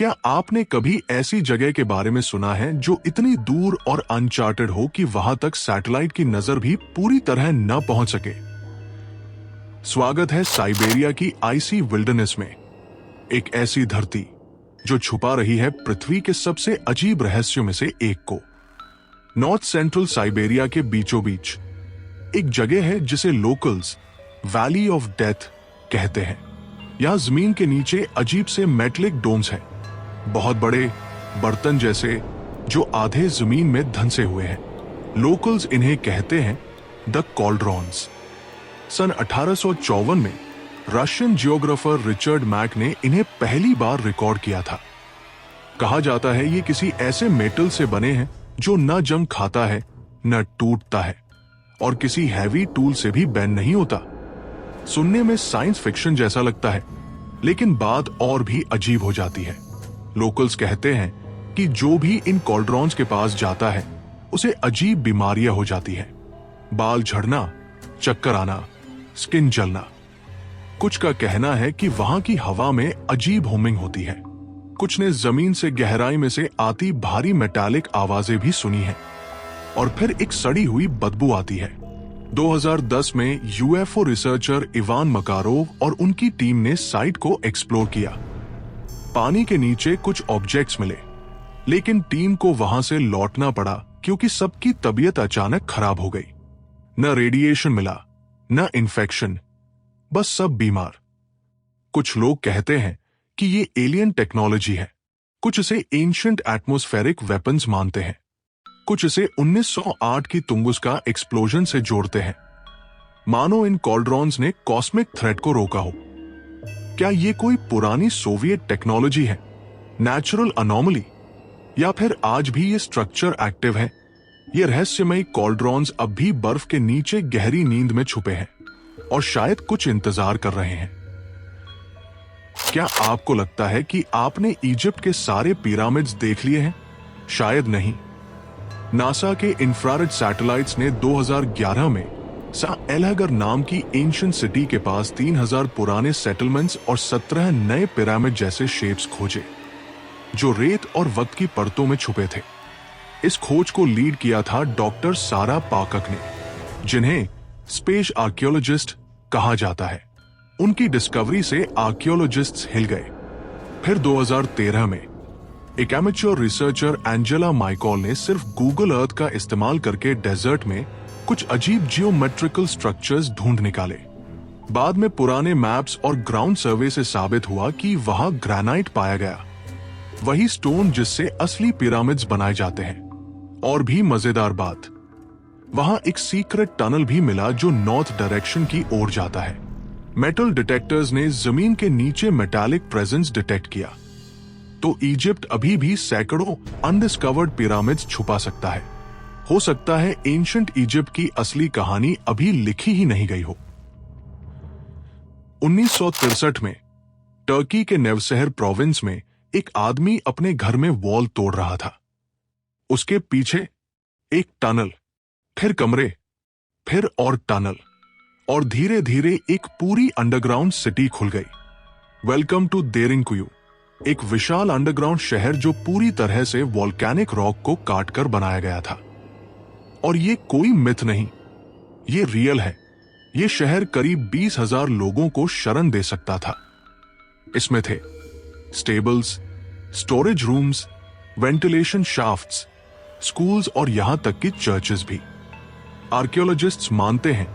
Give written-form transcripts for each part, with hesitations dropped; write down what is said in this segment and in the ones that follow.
क्या आपने कभी ऐसी जगह के बारे में सुना है जो इतनी दूर और अनचार्टेड हो कि वहां तक सैटेलाइट की नजर भी पूरी तरह न पहुंच सके? स्वागत है साइबेरिया की आइसी विल्डरनेस में, एक ऐसी धरती जो छुपा रही है पृथ्वी के सबसे अजीब रहस्यों में से एक को। नॉर्थ सेंट्रल साइबेरिया के बीचों बीच एक जगह है जिसे लोकल्स वैली ऑफ डेथ कहते हैं। यहां जमीन के नीचे अजीब से मेटलिक डोम्स हैं, बहुत बड़े बर्तन जैसे, जो आधे जमीन में धंसे हुए हैं। लोकल्स इन्हें कहते हैं द कॉल्ड्रॉन्स। सन 1854 में रशियन जियोग्राफर रिचर्ड मैक ने इन्हें पहली बार रिकॉर्ड किया था। कहा जाता है ये किसी ऐसे मेटल से बने हैं जो न जंग खाता है न टूटता है और किसी हैवी टूल से भी बेंड नहीं होता। सुनने में साइंस फिक्शन जैसा लगता है, लेकिन बात और भी अजीब हो जाती है। लोकल्स कहते हैं कि जो भी इन कॉल्ड्रॉन्स के पास जाता है उसे अजीब बीमारियां हो जाती हैं, बाल झड़ना, चक्कर आना, स्किन जलना। कुछ का कहना है कि वहां की हवा में अजीब हुमिंग होती है। कुछ ने जमीन से गहराई में से आती भारी मेटालिक आवाजें भी सुनी हैं और फिर एक सड़ी हुई बदबू आती है। 2010 में यूएफओ रिसर्चर इवान मकारोव और उनकी टीम ने साइट को एक्सप्लोर किया। पानी के नीचे कुछ ऑब्जेक्ट्स मिले, लेकिन टीम को वहां से लौटना पड़ा क्योंकि सबकी तबीयत अचानक खराब हो गई। न रेडिएशन मिला, न इन्फेक्शन, बस सब बीमार। कुछ लोग कहते हैं कि ये एलियन टेक्नोलॉजी है, कुछ इसे एंशिएंट एटमॉस्फेरिक वेपन्स मानते हैं, कुछ इसे 1908 की तुंगुस्का एक्सप्लोजन से जोड़ते हैं, मानो इन कॉल्ड्रॉन्स ने कॉस्मिक थ्रेट को रोका हो। क्या ये कोई पुरानी सोवियत टेक्नोलॉजी है, नेचुरल अनोमली, या फिर आज भी ये स्ट्रक्चर एक्टिव है? ये रहस्यमयी कॉल्ड्रॉन्स अब भी बर्फ के नीचे गहरी नींद में छुपे हैं और शायद कुछ इंतजार कर रहे हैं। क्या आपको लगता है कि आपने इजिप्ट के सारे पिरामिड्स देख लिए हैं? शायद नहीं। नासा के इंफ्रारेड सैटेलाइट्स ने 2011 में सा एलहगर नाम की एंशिएंट सिटी के पास 3000 पुराने सेटलमेंट्स और 17 नए पिरामिड जैसे शेप्स खोजे, जो रेत और वक्त की परतों में छुपे थे। इस खोज को लीड किया था डॉक्टर सारा पाकक ने, जिन्हें स्पेस आर्कियोलॉजिस्ट कहा जाता है। उनकी डिस्कवरी से आर्कियोलॉजिस्ट्स हिल गए। फिर 2013 में एक एमेच्योर रिसर्चर एंजेला माइकॉल ने सिर्फ गूगल अर्थ का इस्तेमाल करके डेजर्ट में कुछ अजीब जियोमेट्रिकल स्ट्रक्चर्स ढूंढ निकाले। बाद में पुराने मैप्स और ग्राउंड सर्वे से साबित हुआ कि वहां ग्रेनाइट पाया गया, वही स्टोन जिससे असली पिरामिड्स बनाए जाते हैं। और भी मजेदार बात, वहां एक सीक्रेट टनल भी मिला जो नॉर्थ डायरेक्शन की ओर जाता है। मेटल डिटेक्टर्स ने जमीन के नीचे मेटालिक प्रेजेंस डिटेक्ट किया। तो इजिप्ट अभी भी सैकड़ों अनडिस्कवर्ड पिरामिड्स छुपा सकता है। हो सकता है एंशिएंट इजिप्ट की असली कहानी अभी लिखी ही नहीं गई हो। 1963 में टर्की के नेवशहर प्रोविंस में एक आदमी अपने घर में वॉल तोड़ रहा था। उसके पीछे एक टनल, फिर कमरे, फिर और टनल, और धीरे धीरे एक पूरी अंडरग्राउंड सिटी खुल गई। वेलकम टू देरिंकुयू, एक विशाल अंडरग्राउंड शहर जो पूरी तरह से वोल्केनिक रॉक को काटकर बनाया गया था। और ये कोई मिथ नहीं, ये रियल है। ये शहर करीब 20,000 लोगों को शरण दे सकता था। इसमें थे stables, storage rooms, ventilation shafts, schools और यहां तक कि चर्चेस भी। आर्कियोलॉजिस्ट्स मानते हैं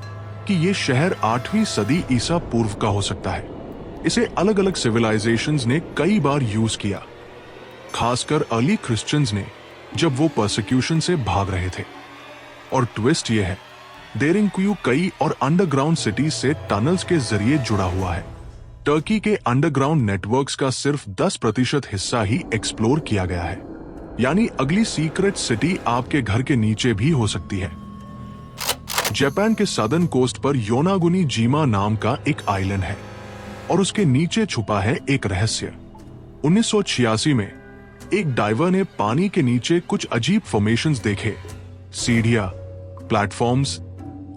कि ये शहर 8वीं सदी ईसा पूर्व का हो सकता है। इसे अलग अलग सिविलाइजेशंस ने कई बार यूज किया, खासकर अर्ली क्रिश्चियंस ने, जब वो परसिक्यूशन से भाग रहे थे। और ट्विस्ट ये है, देरिंकुयू कई और अंडरग्राउंड सिटीज से टनल्स के जरिए जुड़ा हुआ है। टर्की के अंडरग्राउंड नेटवर्क्स का सिर्फ 10% हिस्सा ही एक्सप्लोर किया गया है। यानी अगली सीक्रेट सिटी आपके घर के नीचे भी हो सकती है। जापान के सदर्न कोस्ट पर योनागुनी जीमा नाम का एक आइलैंड है और उसके नीचे छुपा है एक रहस्य। 1986 में एक डाइवर ने पानी के नीचे कुछ अजीब फॉर्मेशंस देखे, सीढ़ियां, प्लेटफॉर्म्स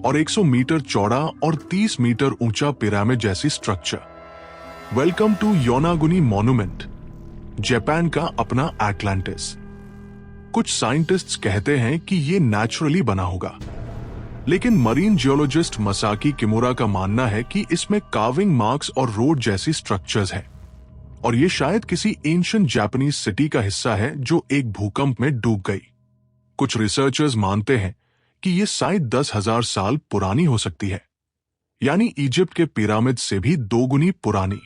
और 100 मीटर चौड़ा और 30 मीटर ऊंचा पिरामिड जैसी structure. Welcome to Yonaguni monument. Japan का अपना एटलांटिस। कुछ साइंटिस्ट्स कहते हैं कि ये नेचुरली बना होगा, लेकिन मरीन जियोलॉजिस्ट मसाकी किमुरा का मानना है कि इसमें कार्विंग मार्क्स और रोड जैसी स्ट्रक्चर्स हैं, और ये शायद किसी एंशिएंट जापानीज सिटी का हिस्सा है जो एक भूकंप में डूब गई। कुछ रिसर्चर्स मानते हैं कि ये साइट 10,000 साल पुरानी हो सकती है, यानी इजिप्ट के पिरामिड से भी 2 गुनी पुरानी।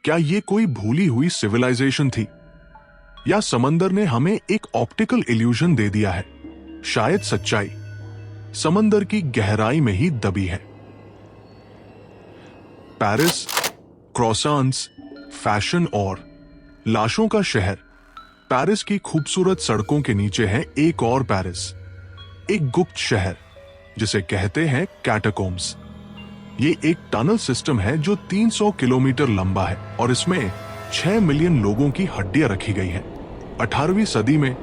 क्या ये कोई भूली हुई सिविलाइजेशन थी, या समंदर ने हमें एक ऑप्टिकल इल्यूजन दे दिया है? शायद सच्चाई समंदर की गहराई में ही दबी है। पेरिस, क्रॉसांस, फैशन और लाशों का शहर। पेरिस की खूबसूरत सड़कों के नीचे है एक और पेरिस, एक गुप्त शहर जिसे कहते हैं कैटाकोम्स। ये एक टनल सिस्टम है जो 300 किलोमीटर लंबा है और इसमें 6 मिलियन लोगों की हड्डियां रखी गई हैं। 18वीं सदी में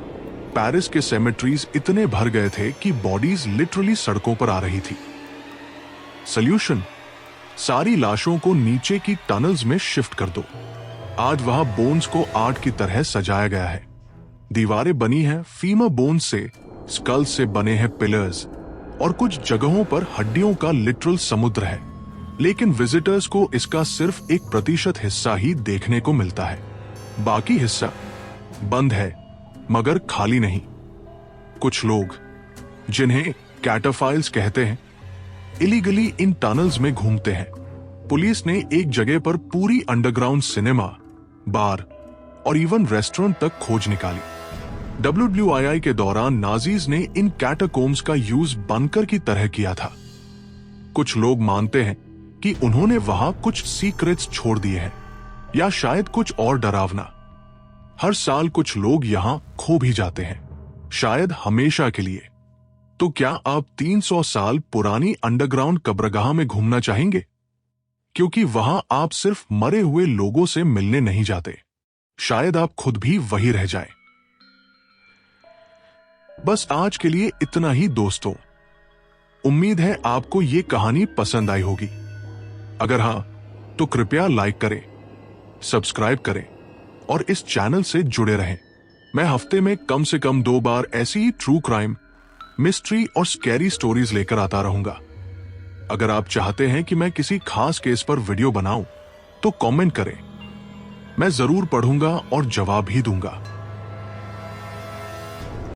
पेरिस के सेमेट्रीज इतने भर गए थे कि बॉडीज लिटरली सड़कों पर आ रही थी। सॉल्यूशन, सारी लाशों को नीचे की टनल्स में शिफ्ट कर दो। आज वहां बोन्स को आर्ट की तरह सजाया गया है। दीवारें बनी हैं फीमर बोन्स से, स्कल से बने हैं पिलर्स, और कुछ जगहों पर हड्डियों का लिटरल समुद्र है। लेकिन विजिटर्स को इसका सिर्फ 1% हिस्सा ही देखने को मिलता है। बाकी हिस्सा बंद है, मगर खाली नहीं। कुछ लोग, जिन्हें कैटाफाइल्स कहते हैं, इलीगली इन टनल्स में घूमते हैं। पुलिस ने एक जगह पर पूरी अंडरग्राउंड सिनेमा, बार और इवन रेस्टोरेंट तक खोज निकाली। WWII के दौरान नाजीज ने इन कैटाकोम्स का यूज बंकर की तरह किया था। कुछ लोग मानते हैं कि उन्होंने वहां कुछ सीक्रेट्स छोड़ दिए हैं, या शायद कुछ और डरावना। हर साल कुछ लोग यहां खो भी जाते हैं, शायद हमेशा के लिए। तो क्या आप 300 साल पुरानी अंडरग्राउंड कब्रगाह में घूमना चाहेंगे? क्योंकि वहां आप सिर्फ मरे हुए लोगों से मिलने नहीं जाते, शायद आप खुद भी वही रह जाएं। बस आज के लिए इतना ही दोस्तों। उम्मीद है आपको ये कहानी पसंद आई होगी। अगर हां, तो कृपया लाइक करें, सब्सक्राइब करें और इस चैनल से जुड़े रहें। मैं हफ्ते में कम से कम 2 बार ऐसी ही ट्रू क्राइम, मिस्ट्री और स्कैरी स्टोरीज लेकर आता रहूंगा। अगर आप चाहते हैं कि मैं किसी खास केस पर वीडियो बनाऊं, तो कमेंट करें। मैं जरूर पढ़ूंगा और जवाब भी दूंगा।